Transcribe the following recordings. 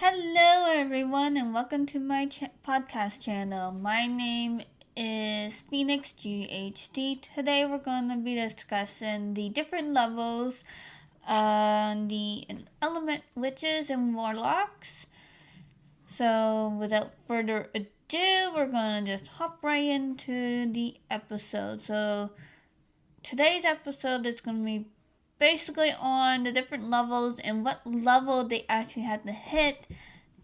Hello, everyone, and welcome to my podcast channel. My name is Phoenix GHD. Today, we're going to be discussing the different levels on the element witches and warlocks. So, without further ado, we're going to just hop right into the episode. So, today's episode is going to be basically on the different levels and what level they actually had to hit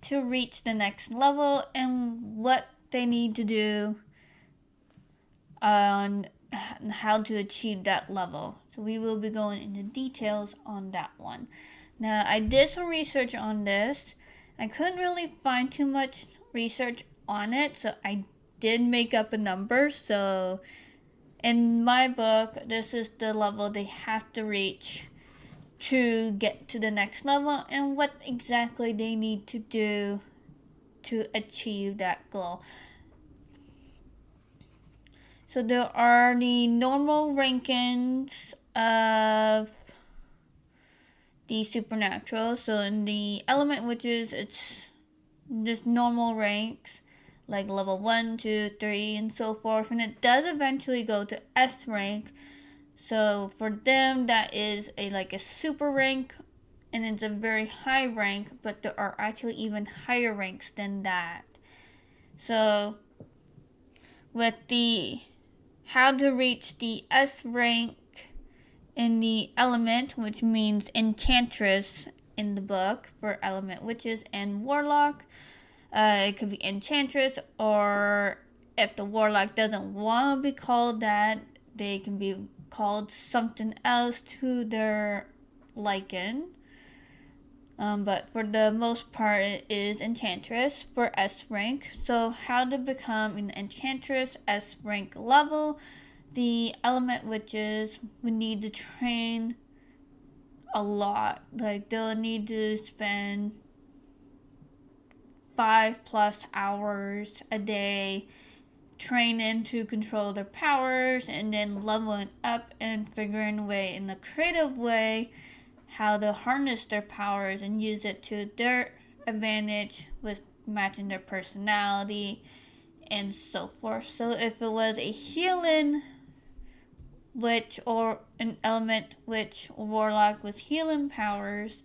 to reach the next level and what they need to do on how to achieve that level. So we will be going into details on that one. Now, I did some research on this. I couldn't really find too much research on it, so I did make up a number. So in my book, this is the level they have to reach to get to the next level and what exactly they need to do to achieve that goal. So there are the normal rankings of the supernatural. So in the element witches, it's just normal ranks like level 1, 2, 3, and so forth. And it does eventually go to S rank. So for them, that is a super rank, and it's a very high rank, but there are actually even higher ranks than that. So with the how to reach the S rank in the element, which means enchantress in the book for element witches and warlock, it could be enchantress, or if the warlock doesn't want to be called that, they can be called something else to their liking. But for the most part, it is enchantress for S rank. So how to become an enchantress S rank level? The element witches would need to train a lot. Like they'll need to spend 5+ hours a day training to control their powers and then leveling up and figuring a way in a creative way how to harness their powers and use it to their advantage with matching their personality and so forth. So if it was a healing witch or an element witch or warlock with healing powers,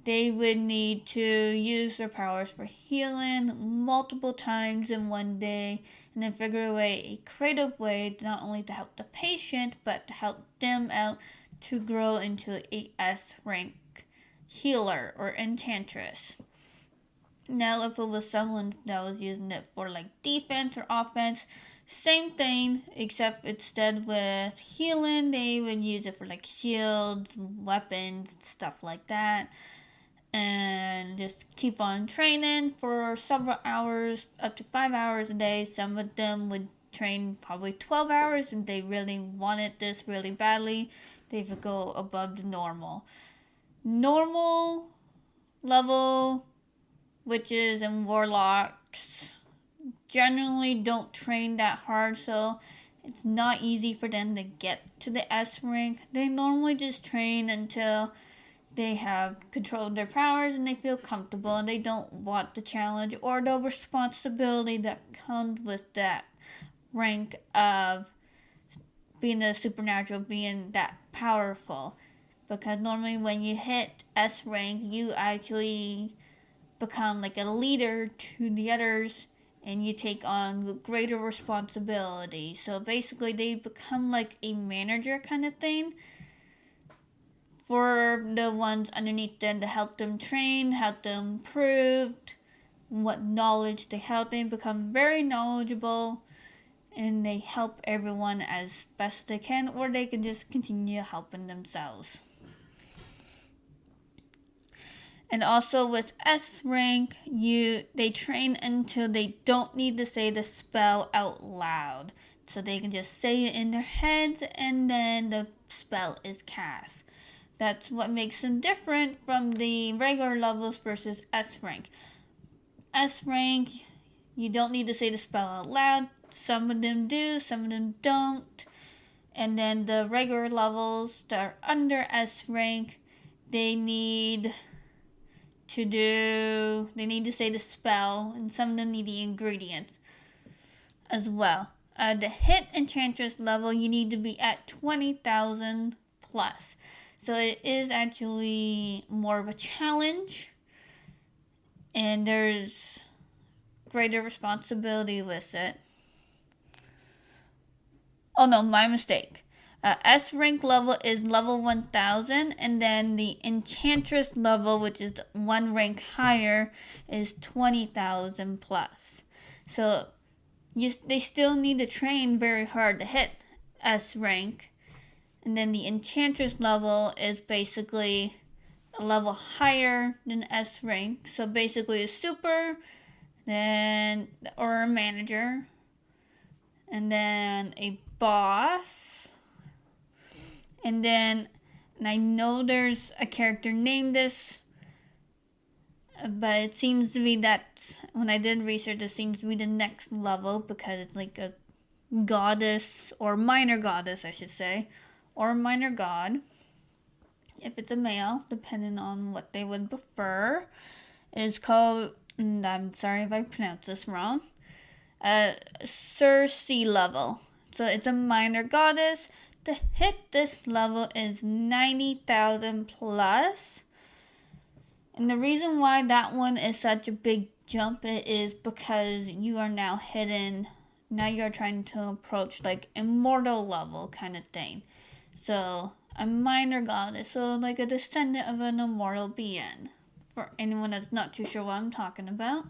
they would need to use their powers for healing multiple times in one day and then figure a creative way not only to help the patient but to help them out to grow into a S rank healer or enchantress. Now, if it was someone that was using it for defense or offense, same thing, except instead with healing, they would use it for shields, weapons, stuff like that. And just keep on training for several hours, up to 5 hours a day. Some of them would train probably 12 hours if they really wanted this really badly. They would go above the normal. Normal level witches and warlocks generally don't train that hard, so it's not easy for them to get to the S rank. They normally just train until they have control of their powers and they feel comfortable and they don't want the challenge or the responsibility that comes with that rank of being a supernatural, being that powerful. Because normally when you hit S rank, you actually become a leader to the others and you take on greater responsibility. So basically they become a manager kind of thing for the ones underneath them to help them train, help them improve what knowledge they help them become very knowledgeable, and they help everyone as best they can, or they can just continue helping themselves. And also with S rank, they train until they don't need to say the spell out loud. So they can just say it in their heads and then the spell is cast. That's what makes them different from the regular levels versus S rank. S rank, you don't need to say the spell out loud. Some of them do, some of them don't. And then the regular levels that are under S rank, they need they need to say the spell, and some of them need the ingredients as well. The hit enchantress level, you need to be at 20,000 plus. So it is actually more of a challenge, and there's greater responsibility with it. Oh no, my mistake. S rank level is level 1000, and then the enchantress level, which is one rank higher, is 20,000 plus. So they still need to train very hard to hit S rank. And then the enchantress level is basically a level higher than S rank. So basically a super, then or a manager, and then a boss. And I know there's a character named this, but it seems to be that when I did research, it seems to be the next level because it's like a goddess or minor goddess, I should say, or minor god, if it's a male, depending on what they would prefer. Is called, and I'm sorry if I pronounced this wrong, Circe level. So it's a minor goddess. To hit this level is 90,000 plus. And the reason why that one is such a big jump is because you are now hidden. Now you're trying to approach like immortal level kind of thing. So a minor goddess, so like a descendant of an immortal being. For anyone that's not too sure what I'm talking about.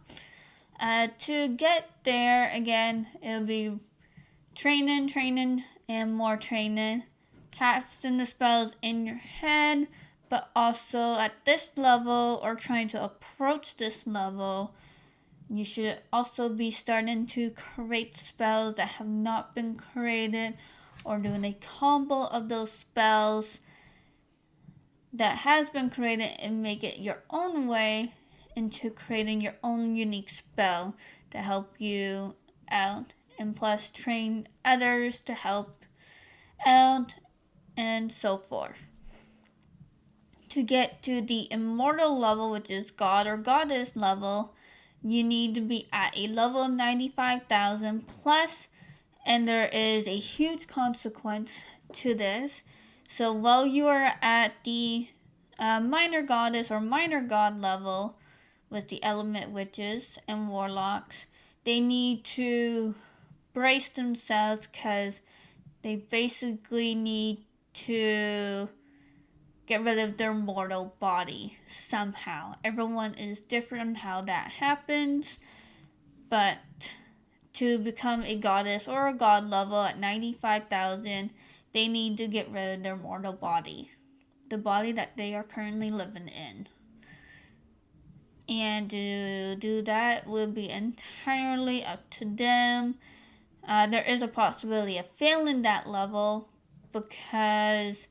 To get there, again, it'll be training, and more training. Casting the spells in your head, but also at this level, or trying to approach this level, you should also be starting to create spells that have not been created, or doing a combo of those spells that has been created and make it your own way into creating your own unique spell to help you out, and plus train others to help out, and so forth. To get to the immortal level, which is god or goddess level, you need to be at a level 95,000 plus, and there is a huge consequence to this. So while you are at the minor goddess or minor god level with the element witches and warlocks, they need to brace themselves because they basically need to get rid of their mortal body somehow. Everyone is different on how that happens, but to become a goddess or a god level at 95,000, they need to get rid of their mortal body, the body that they are currently living in. And to do that will be entirely up to them. There is a possibility of failing that level because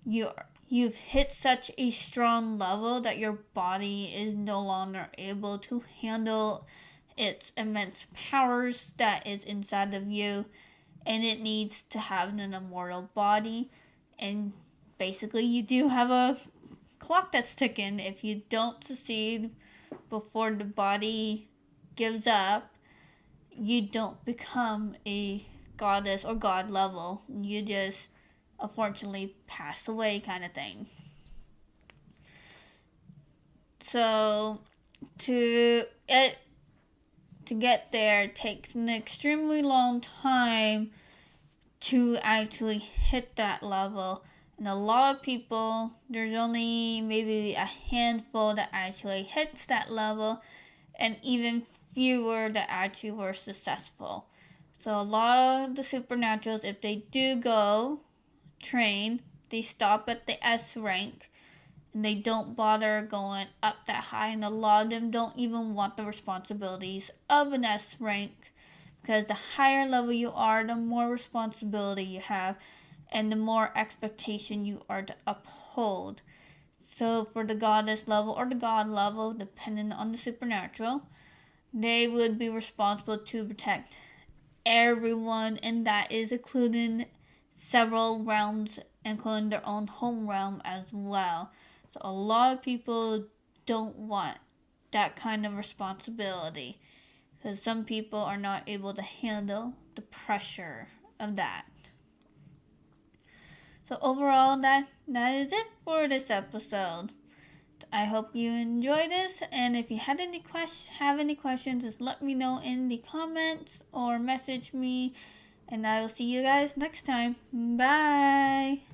you've hit such a strong level that your body is no longer able to handle its immense powers that is inside of you, and it needs to have an immortal body. And basically you do have a clock that's ticking. If you don't succeed before the body gives up, you don't become a goddess or god level. You just unfortunately pass away kind of thing. So to get there takes an extremely long time to actually hit that level. And a lot of people, there's only maybe a handful that actually hits that level, and even fewer that actually were successful. So a lot of the supernaturals, if they do go train, they stop at the S rank, and they don't bother going up that high, and a lot of them don't even want the responsibilities of an S rank, because the higher level you are, the more responsibility you have, and the more expectation you are to uphold. So for the goddess level or the god level, depending on the supernatural, they would be responsible to protect everyone, and that is including several realms, including their own home realm as well. So a lot of people don't want that kind of responsibility, because some people are not able to handle the pressure of that. So overall, that is it for this episode. I hope you enjoyed this, and if you have any questions, just let me know in the comments or message me, and I will see you guys next time. Bye!